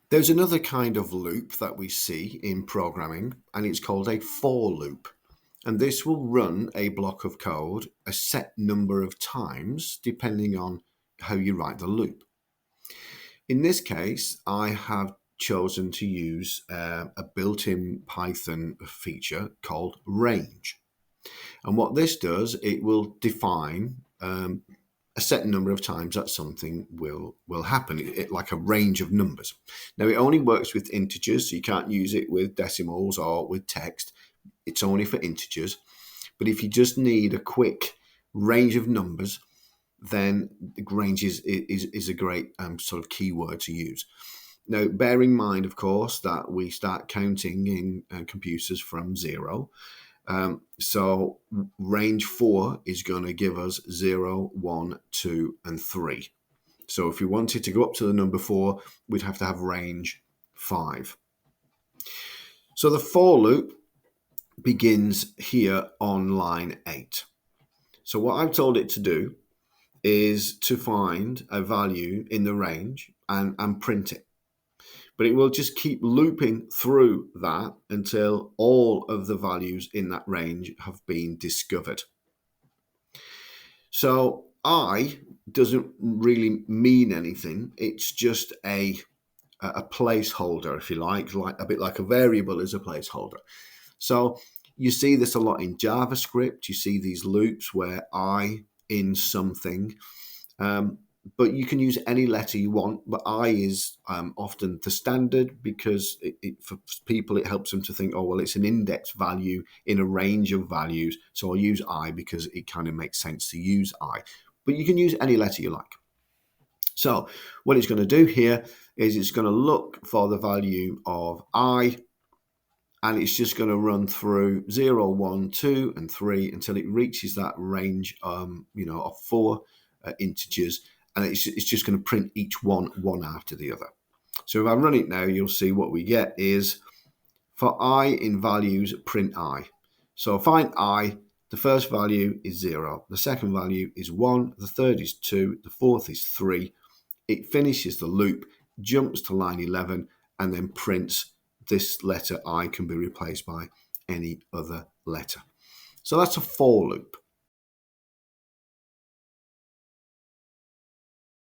There's another kind of loop that we see in programming, and it's called a for loop. And this will run a block of code a set number of times depending on how you write the loop. In this case, I have chosen to use a built-in Python feature called range. And what this does, it will define a set number of times that something will happen, like a range of numbers. Now, it only works with integers, so you can't use it with decimals or with text. It's only for integers. But if you just need a quick range of numbers, then the range is a great sort of keyword to use. Now, bear in mind, of course, that we start counting in computers from zero. So range 4 is going to give us 0, 1, 2, and 3. So if we wanted to go up to the number 4, we'd have to have range 5. So the for loop begins here on line 8. So what I've told it to do is to find a value in the range and print it. But it will just keep looping through that until all of the values in that range have been discovered. So I doesn't really mean anything. It's just a placeholder, if you like a bit like a variable is a placeholder. So you see this a lot in JavaScript. You see these loops where I in something. But you can use any letter you want, but I is often the standard because for people it helps them to think, oh, well, it's an index value in a range of values, so I'll use I because it kind of makes sense to use I. But you can use any letter you like. So what it's going to do here is it's going to look for the value of I, and it's just going to run through 0, 1, 2, and 3 until it reaches that range of 4 integers. And it's just going to print each one after the other. So if I run it now, you'll see what we get is for I in values, print I. So find I, the first value is 0, the second value is 1, the third is 2, the fourth is 3. It finishes the loop, jumps to line 11, and then prints this letter I can be replaced by any other letter. So that's a for loop.